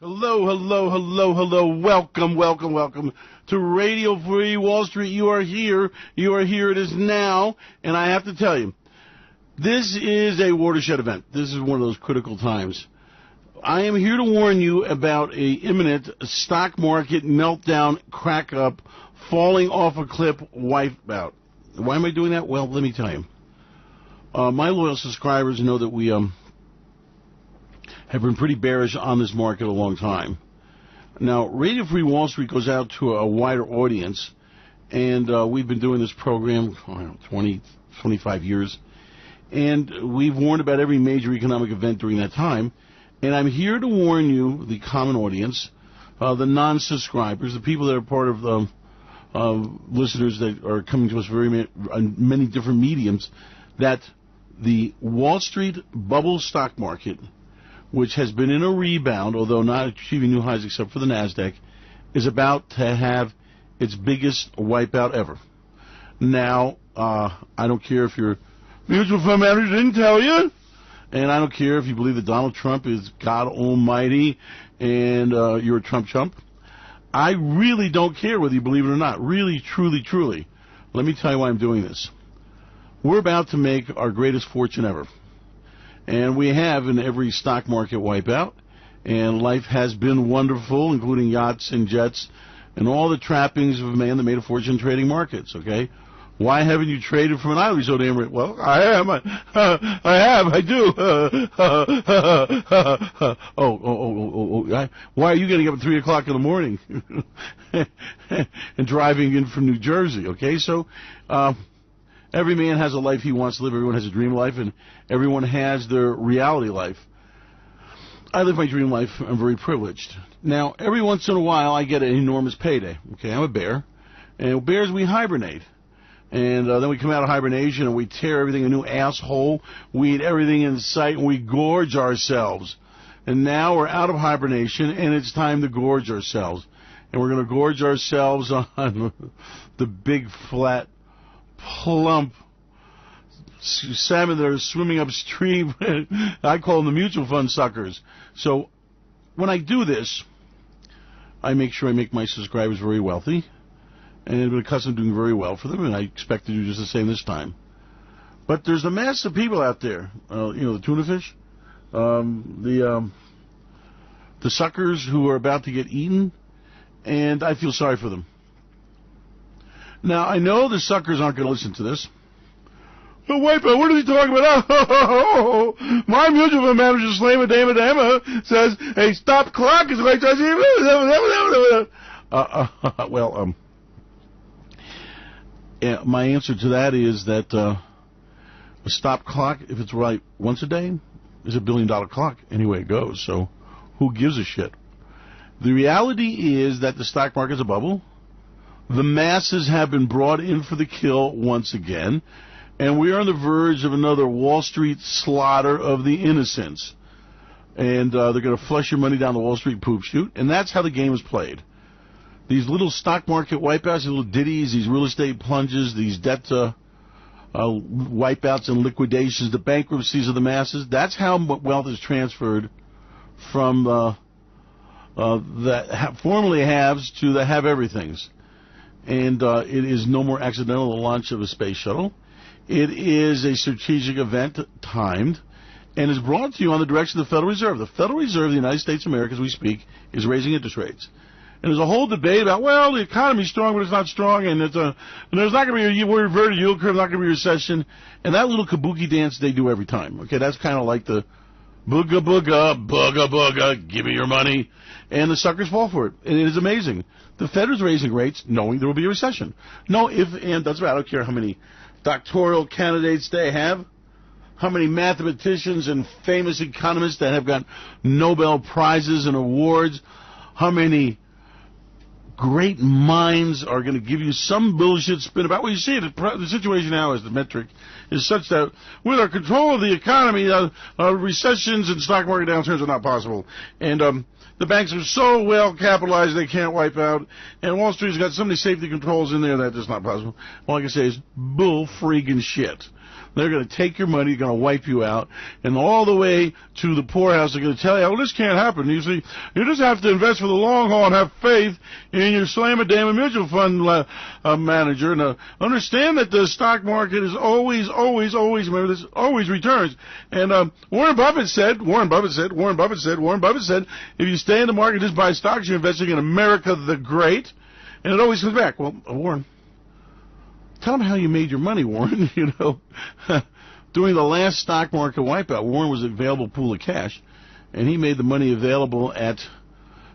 Hello, hello, hello, hello. Welcome, welcome, welcome to Radio Free Wall Street. You are here. You are here. It is now. And I have to tell you, this is a watershed event. This is one of those critical times. I am here to warn you about a imminent stock market meltdown, crack up, falling off a cliff, wipeout. Why am I doing that? Well, let me tell you. My loyal subscribers know that we have been pretty bearish on this market a long time. Now, Radio Free Wall Street goes out to a wider audience, and we've been doing this program 20, 25 years, and we've warned about every major economic event during that time, and I'm here to warn you, the common audience, the non-subscribers, the people that are part of the listeners that are coming to us on many different mediums, that the Wall Street bubble stock market, which has been in a rebound, although not achieving new highs except for the NASDAQ, is about to have its biggest wipeout ever. Now, I don't care if your mutual fund manager didn't tell you, and I don't care if you believe that Donald Trump is God Almighty and you're a Trump chump. I really don't care whether you believe it or not. Really, truly, truly. Let me tell you why I'm doing this. We're about to make our greatest fortune ever. And we have in every stock market wipeout, and life has been wonderful, including yachts and jets and all the trappings of a man that made a fortune trading markets, okay? Why haven't you traded from an island so damn rich? Well, I am. I do. Why are you getting up at 3 o'clock in the morning and driving in from New Jersey, okay? So, every man has a life he wants to live. Everyone has a dream life, and everyone has their reality life. I live my dream life. I'm very privileged. Now, every once in a while, I get an enormous payday. Okay, I'm a bear, and bears, we hibernate. And then we come out of hibernation, and we tear everything a new asshole. We eat everything in sight, and we gorge ourselves. And now we're out of hibernation, and it's time to gorge ourselves. And we're going to gorge ourselves on the big, flat, plump salmon that are swimming upstream. I call them the mutual fund suckers. So when I do this, I make sure I make my subscribers very wealthy, and I've been accustomed to doing very well for them, and I expect to do just the same this time. But there's a mass of people out there, the tuna fish, the suckers who are about to get eaten, and I feel sorry for them. Now, I know the suckers aren't going to listen to this. Oh, wait, but what are they talking about? Oh, my mutual fund manager, Slama Dama Dama, says, hey, stop clock is like my answer to that is that a stop clock, if it's right once a day, is $1 billion clock anyway it goes. So who gives a shit? The reality is that the stock market's a bubble. The masses have been brought in for the kill once again, and we are on the verge of another Wall Street slaughter of the innocents. And they're going to flush your money down the Wall Street poop chute, and that's how the game is played. These little stock market wipeouts, these little ditties, these real estate plunges, these debt wipeouts and liquidations, the bankruptcies of the masses, that's how wealth is transferred from the formerly haves to the have-everythings. And it is no more accidental, the launch of a space shuttle. It is a strategic event, timed, and is brought to you on the direction of the Federal Reserve. The Federal Reserve of the United States of America, as we speak, is raising interest rates. And there's a whole debate about, well, the economy's strong, but it's not strong, and there's not going to be a reverted yield curve, not going to be a recession. And that little kabuki dance they do every time. Okay, that's kind of like the booga booga, booga booga, give me your money. And the suckers fall for it. And it is amazing. The Fed is raising rates knowing there will be a recession. No if and doesn't matter. I don't care how many doctoral candidates they have, how many mathematicians and famous economists that have got Nobel Prizes and awards, how many great minds are going to give you some bullshit spin about. Well, you see, the situation now is the metric is such that with our control of the economy, recessions and stock market downturns are not possible. And the banks are so well capitalized they can't wipe out. And Wall Street's got so many safety controls in there that it's not possible. All I can say is bull freaking shit. They're going to take your money, they're going to wipe you out, and all the way to the poorhouse, they're going to tell you, well, this can't happen. You see, you just have to invest for the long haul and have faith in your slam-a-damn mutual fund manager. And understand that the stock market is always, remember this, always returns. And Warren Buffett said, if you stay in the market, just buy stocks, you're investing in America the Great. And it always comes back. Well, Warren, tell them how you made your money, Warren. During the last stock market wipeout, Warren was an available pool of cash, and he made the money available at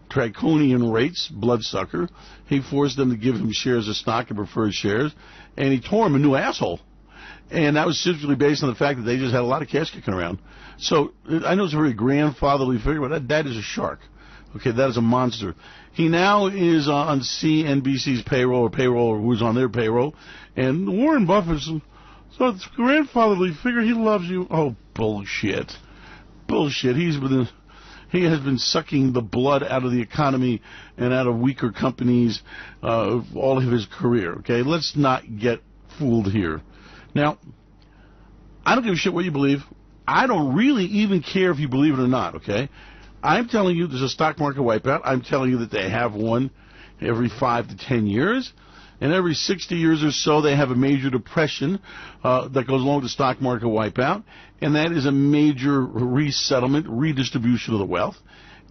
draconian rates, bloodsucker. He forced them to give him shares of stock and preferred shares, and he tore him a new asshole. And that was simply based on the fact that they just had a lot of cash kicking around. So I know it's a very grandfatherly figure, but that is a shark. Okay, that is a monster. He now is on CNBC's payroll, or who's on their payroll, and Warren Buffett's, so it's a grandfatherly figure. He loves you. Oh, bullshit. He has been sucking the blood out of the economy and out of weaker companies all of his career. Okay, let's not get fooled here. Now, I don't give a shit what you believe. I don't really even care if you believe it or not. Okay. I'm telling you there's a stock market wipeout. I'm telling you that they have one every 5 to 10 years. And every 60 years or so, they have a major depression that goes along with the stock market wipeout. And that is a major resettlement, redistribution of the wealth.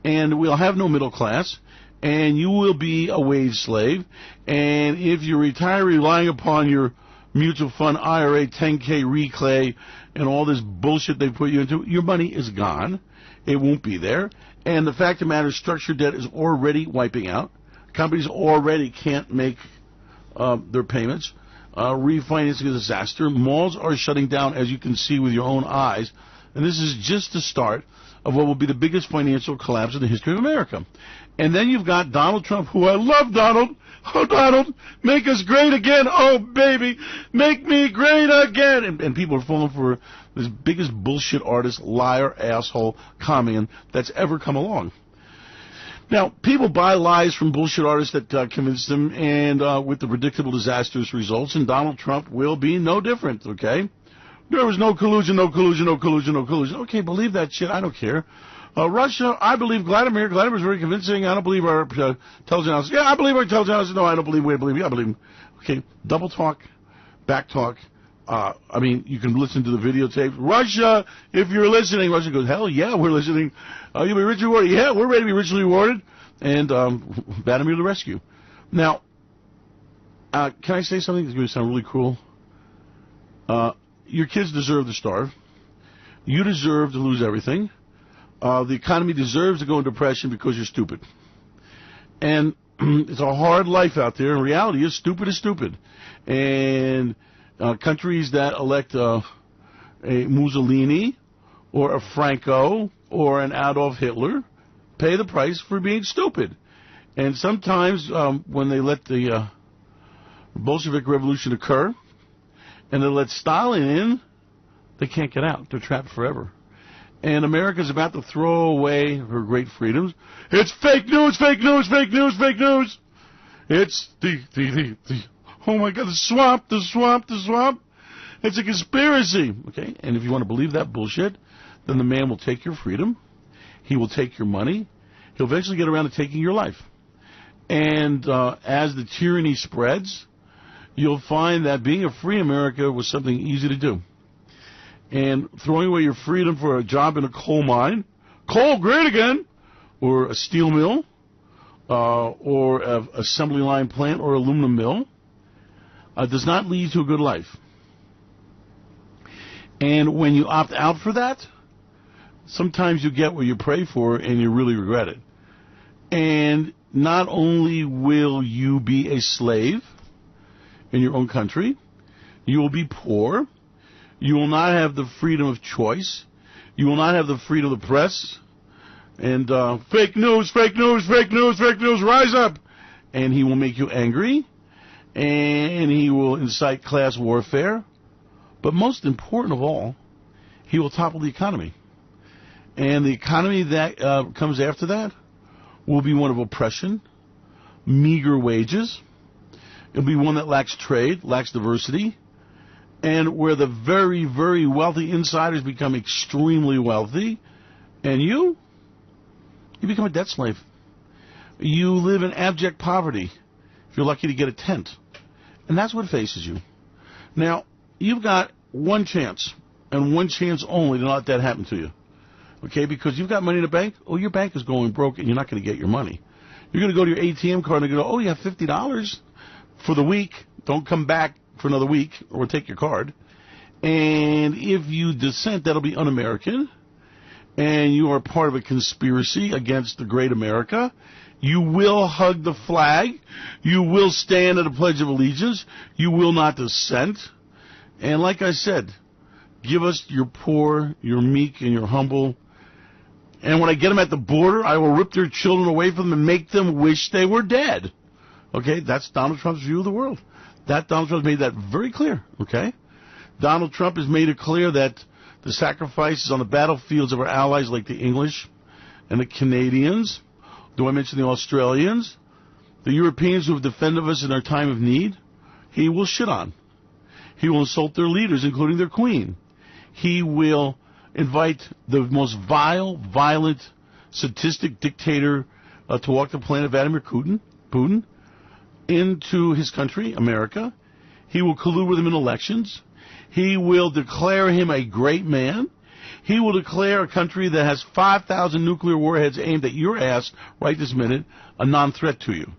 And we'll have no middle class. And you will be a wage slave. And if you retire relying upon your mutual fund, IRA, 10K, reclay, and all this bullshit they put you into, your money is gone. It won't be there. And the fact of the matter is structured debt is already wiping out. Companies already can't make their payments. Refinancing is a disaster. Malls are shutting down, as you can see with your own eyes. And this is just the start of what will be the biggest financial collapse in the history of America. And then you've got Donald Trump, who I love Donald. Oh, Donald, make us great again. Oh, baby, make me great again. And people are falling for this biggest bullshit artist, liar, asshole, common that's ever come along. Now, people buy lies from bullshit artists that convince them, and with the predictable disastrous results, and Donald Trump will be no different, okay? There was no collusion. Okay, believe that shit. I don't care. Russia, I believe Vladimir. Vladimir's very convincing. I don't believe our intelligence houses. Yeah, I believe our intelligence houses. No, I don't believe. I believe him. Okay, double talk, back talk. I mean, you can listen to the videotape. Russia, if you're listening, Russia goes, hell yeah, we're listening. You'll be richly rewarded. Yeah, we're ready to be richly rewarded. And Vladimir the rescue. Now, can I say something that's going to sound really cruel? Your kids deserve to starve. You deserve to lose everything. The economy deserves to go into depression because you're stupid. And it's a hard life out there. In reality, is stupid. And countries that elect a Mussolini or a Franco or an Adolf Hitler pay the price for being stupid. And sometimes when they let the Bolshevik Revolution occur and they let Stalin in, they can't get out. They're trapped forever. And America's about to throw away her great freedoms. It's fake news. It's the oh my God, the swamp. It's a conspiracy. Okay, and if you want to believe that bullshit, then the man will take your freedom. He will take your money. He'll eventually get around to taking your life. And as the tyranny spreads, you'll find that being a free America was something easy to do. And throwing away your freedom for a job in a coal mine, coal great again, or a steel mill, or an assembly line plant, or aluminum mill, does not lead to a good life. And when you opt out for that, sometimes you get what you pray for and you really regret it. And not only will you be a slave in your own country, you will be poor. You will not have the freedom of choice. You will not have the freedom of the press. And fake news, rise up. And he will make you angry. And he will incite class warfare. But most important of all, he will topple the economy. And the economy that comes after that will be one of oppression, meager wages. It'll be one that lacks trade, lacks diversity, and where the very, very wealthy insiders become extremely wealthy, and you become a debt slave. You live in abject poverty if you're lucky to get a tent. And that's what faces you. Now, you've got one chance, and one chance only, to not let that happen to you. Okay, because you've got money in the bank. Oh, your bank is going broke, and you're not going to get your money. You're going to go to your ATM card and go, oh, you have $50 for the week. Don't come back for another week, or we'll take your card. And if you dissent, that'll be un-American, and you are part of a conspiracy against the great America. You will hug the flag. You will stand at a Pledge of Allegiance. You will not dissent. And like I said, give us your poor, your meek, and your humble. And when I get them at the border, I will rip their children away from them and make them wish they were dead. Okay, that's Donald Trump's view of the world. Donald Trump made that very clear, okay? Donald Trump has made it clear that the sacrifices on the battlefields of our allies like the English and the Canadians, do I mention the Australians, the Europeans who have defended us in our time of need, he will shit on. He will insult their leaders, including their queen. He will invite the most vile, violent, sadistic dictator to walk the planet, Vladimir Putin, into his country, America. He will collude with him in elections. He will declare him a great man. He will declare a country that has 5,000 nuclear warheads aimed at your ass right this minute a non-threat to you.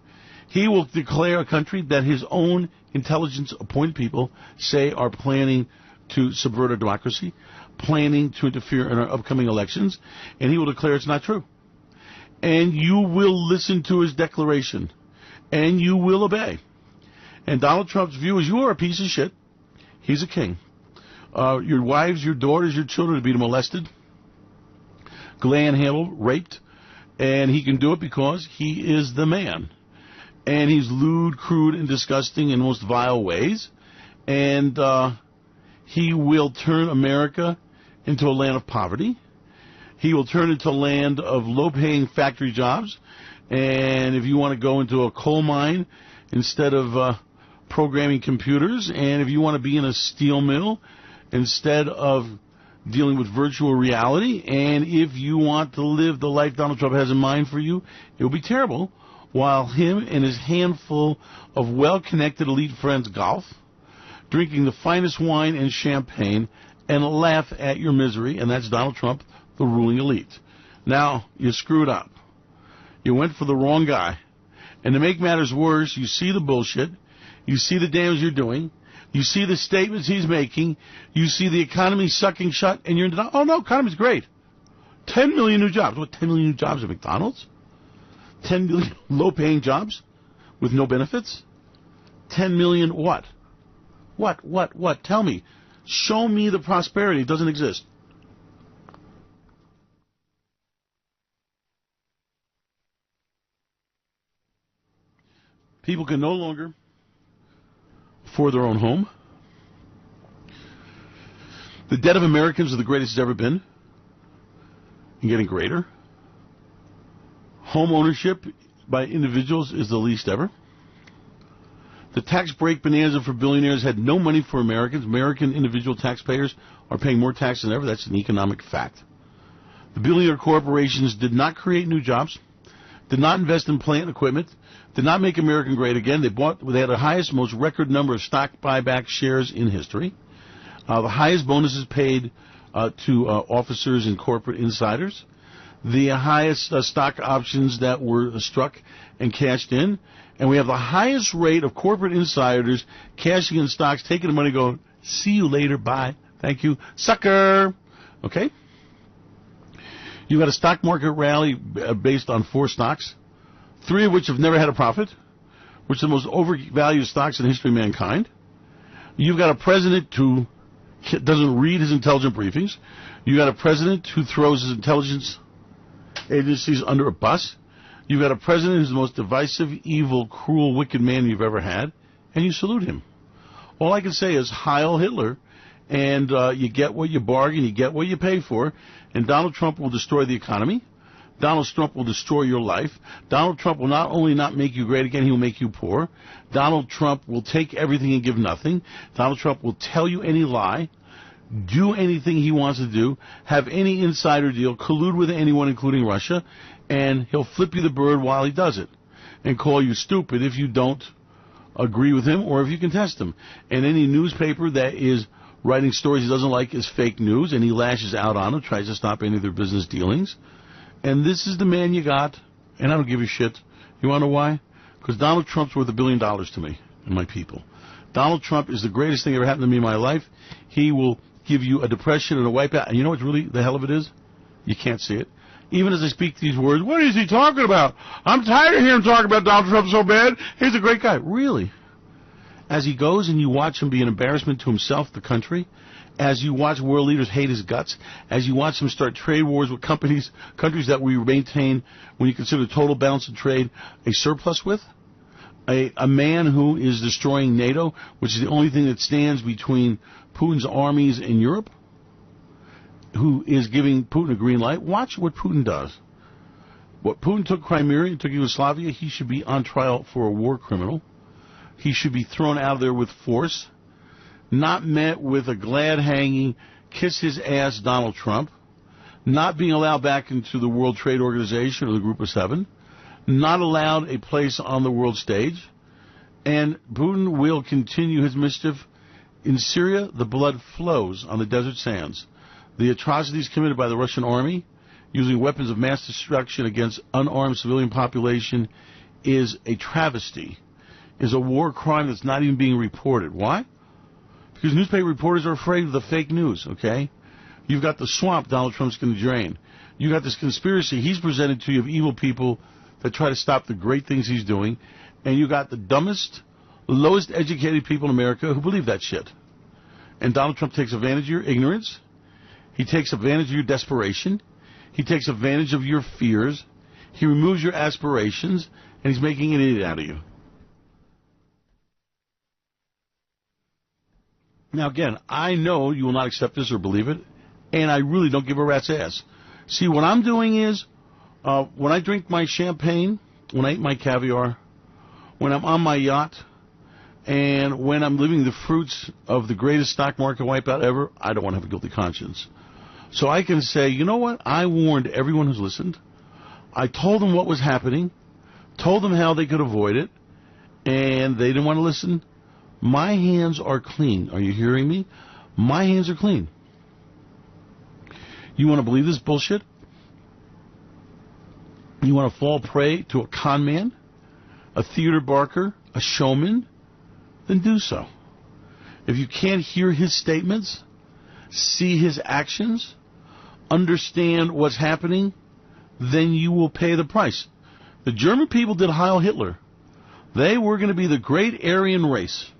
He will declare a country that his own intelligence-appointed people say are planning to subvert our democracy, planning to interfere in our upcoming elections, and he will declare it's not true. And you will listen to his declaration, and you will obey. And Donald Trump's view is you are a piece of shit. He's a king. Your wives, your daughters, your children are being molested, gland-handled, raped, and he can do it because he is the man. And he's lewd, crude, and disgusting in most vile ways. And he will turn America into a land of poverty. He will turn it into a land of low-paying factory jobs. And if you want to go into a coal mine instead of programming computers, and if you want to be in a steel mill instead of dealing with virtual reality, and if you want to live the life Donald Trump has in mind for you, it will be terrible, while him and his handful of well-connected elite friends golf, drinking the finest wine and champagne, and laugh at your misery, and that's Donald Trump, the ruling elite. Now, you screwed up. You went for the wrong guy. And to make matters worse, you see the bullshit, you see the damage you're doing, you see the statements he's making, you see the economy sucking shut, and you're in denial. Oh, no, economy's great. 10 million new jobs. What, 10 million new jobs at McDonald's? 10 million low-paying jobs with no benefits? 10 million what? What? Tell me. Show me the prosperity. It doesn't exist. People can no longer afford their own home. The debt of Americans is the greatest it's ever been, and getting greater. Home ownership by individuals is the least ever. The tax break bonanza for billionaires had no money for Americans. American individual taxpayers are paying more tax than ever. That's an economic fact. The billionaire corporations did not create new jobs, did not invest in plant and equipment, did not make America great again. They had the highest, most record number of stock buyback shares in history. The highest bonuses paid to officers and corporate insiders. The highest stock options that were struck and cashed in. And we have the highest rate of corporate insiders cashing in stocks, taking the money, going, see you later, bye, thank you, sucker. Okay? You got a stock market rally based on 4 stocks, 3 of which have never had a profit, which are the most overvalued stocks in the history of mankind. You've got a president who doesn't read his intelligence briefings. You've got a president who throws his intelligence agencies under a bus. You've got a president who's the most divisive, evil, cruel, wicked man you've ever had, and you salute him. All I can say is Heil Hitler, and you get what you bargain, you get what you pay for, and Donald Trump will destroy the economy. Donald Trump will destroy your life. Donald Trump will not only not make you great again, he will make you poor. Donald Trump will take everything and give nothing. Donald Trump will tell you any lie, do anything he wants to do, have any insider deal, collude with anyone, including Russia, and he'll flip you the bird while he does it and call you stupid if you don't agree with him or if you contest him. And any newspaper that is writing stories he doesn't like is fake news, and he lashes out on them, tries to stop any of their business dealings. And this is the man you got, and I don't give a shit. You want to know why? Because Donald Trump's worth $1 billion to me and my people. Donald Trump is the greatest thing ever happened to me in my life. He will give you a depression and a wipeout. And you know what's really the hell of it is? You can't see it. Even as I speak these words, what is he talking about? I'm tired of hearing him talk about Donald Trump so bad. He's a great guy. Really? As he goes and you watch him be an embarrassment to himself, the country, as you watch world leaders hate his guts, as you watch him start trade wars with countries that we maintain, when you consider total balance of trade, a surplus with, a man who is destroying NATO, which is the only thing that stands between Putin's armies in Europe, who is giving Putin a green light. Watch what Putin does. What Putin took Crimea, took Yugoslavia, he should be on trial for a war criminal. He should be thrown out of there with force, not met with a glad hanging, kiss his ass Donald Trump, not being allowed back into the World Trade Organization or the Group of Seven, not allowed a place on the world stage, and Putin will continue his mischief. In Syria, the blood flows on the desert sands. The atrocities committed by the Russian army, using weapons of mass destruction against unarmed civilian population, is a travesty, is a war crime that's not even being reported. Why? Because newspaper reporters are afraid of the fake news, okay? You've got the swamp Donald Trump's going to drain. You've got this conspiracy he's presented to you of evil people that try to stop the great things he's doing. And you got the dumbest, lowest educated people in America who believe that shit. And Donald Trump takes advantage of your ignorance. He takes advantage of your desperation. He takes advantage of your fears. He removes your aspirations. And he's making an idiot out of you. Now, again, I know you will not accept this or believe it, and I really don't give a rat's ass. See, what I'm doing is, when I drink my champagne, when I eat my caviar, when I'm on my yacht, and when I'm living the fruits of the greatest stock market wipeout ever, I don't want to have a guilty conscience. So I can say, you know what? I warned everyone who's listened. I told them what was happening, told them how they could avoid it, and they didn't want to listen. My hands are clean. Are you hearing me? My hands are clean. You want to believe this bullshit? You want to fall prey to a con man, a theater barker, a showman? Then do so. If you can't hear his statements, see his actions, understand what's happening, then you will pay the price. The German people did Heil Hitler. They were going to be the great Aryan race.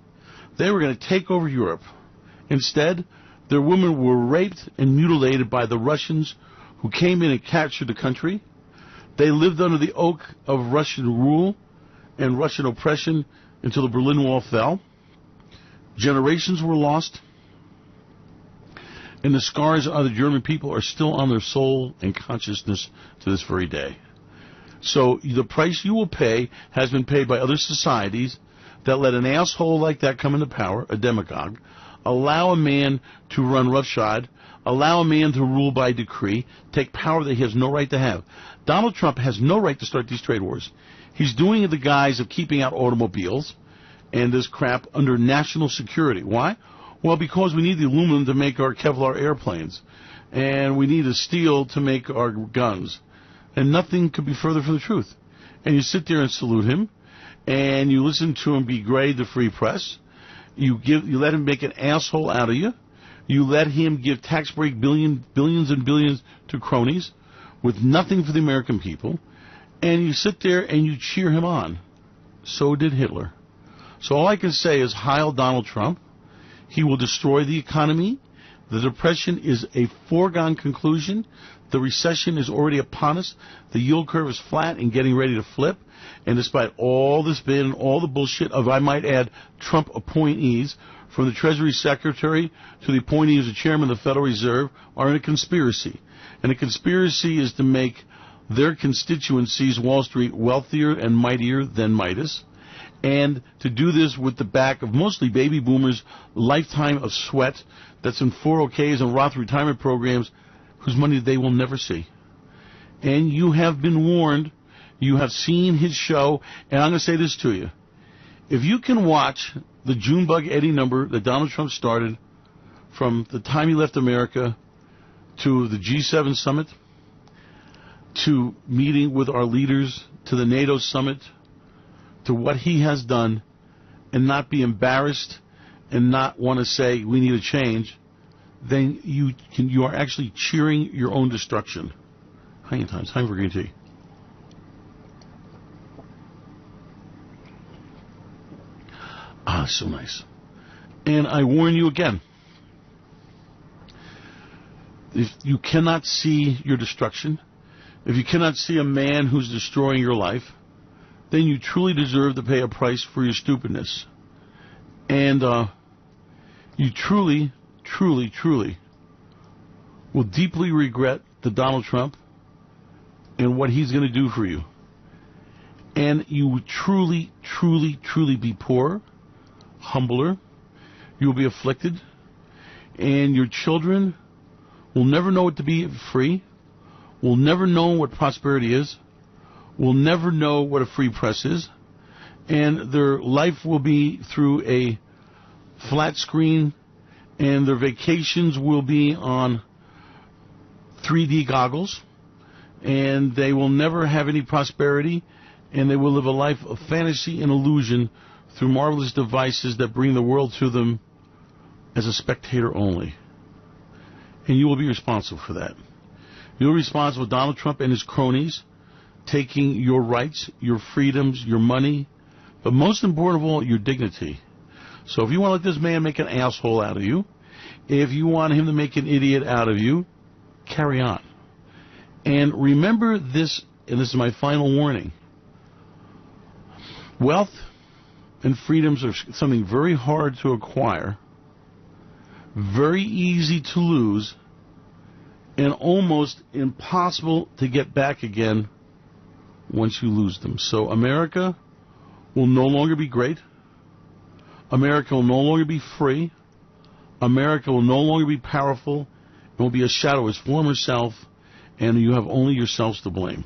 They were going to take over Europe. Instead, their women were raped and mutilated by the Russians who came in and captured the country. They lived under the oak of Russian rule and Russian oppression until the Berlin Wall fell. Generations were lost. And the scars of the German people are still on their soul and consciousness to this very day. So the price you will pay has been paid by other societies that let an asshole like that come into power, a demagogue, allow a man to run roughshod, allow a man to rule by decree, take power that he has no right to have. Donald Trump has no right to start these trade wars. He's doing it in the guise of keeping out automobiles and this crap under national security. Why? Well, because we need the aluminum to make our Kevlar airplanes, and we need the steel to make our guns. And nothing could be further from the truth. And you sit there and salute him, and you listen to him degrade the free press. You let him make an asshole out of you. You let him give tax break billions and billions to cronies with nothing for the American people. And you sit there and you cheer him on. So did Hitler. So all I can say is Heil Donald Trump. He will destroy the economy. The depression is a foregone conclusion. The recession is already upon us. The yield curve is flat and getting ready to flip. And despite all this bid and all the bullshit of, I might add, Trump appointees, from the Treasury Secretary to the appointee as the Chairman of the Federal Reserve, are in a conspiracy. And the conspiracy is to make their constituencies, Wall Street, wealthier and mightier than Midas, and to do this with the back of mostly baby boomers' lifetime of sweat that's in 401ks and Roth retirement programs whose money they will never see. And you have been warned. You have seen his show, and I'm going to say this to you. If you can watch the Junebug Eddie number that Donald Trump started from the time he left America to the G7 summit, to meeting with our leaders, to the NATO summit, to what he has done, and not be embarrassed and not want to say we need a change, then you are actually cheering your own destruction. Hang on, time for green tea. Ah, so nice. And I warn you again, if you cannot see your destruction, if you cannot see a man who's destroying your life, then you truly deserve to pay a price for your stupidness. And you truly, truly, truly will deeply regret the Donald Trump and what he's going to do for you. And you will truly, truly, truly be poor, humbler, you will be afflicted, and your children will never know what to be free, will never know what prosperity is, will never know what a free press is, and their life will be through a flat screen, and their vacations will be on 3D goggles, and they will never have any prosperity, and they will live a life of fantasy and illusion through marvelous devices that bring the world to them as a spectator only. And you will be responsible for that. You're responsible for Donald Trump and his cronies taking your rights, your freedoms, your money, but most important of all, your dignity. So if you want to let this man make an asshole out of you, if you want him to make an idiot out of you, carry on. And remember this, and this is my final warning. Wealth and freedoms are something very hard to acquire, very easy to lose, and almost impossible to get back again once you lose them. So America will no longer be great. America will no longer be free. America will no longer be powerful. It will be a shadow of its former self, and you have only yourselves to blame.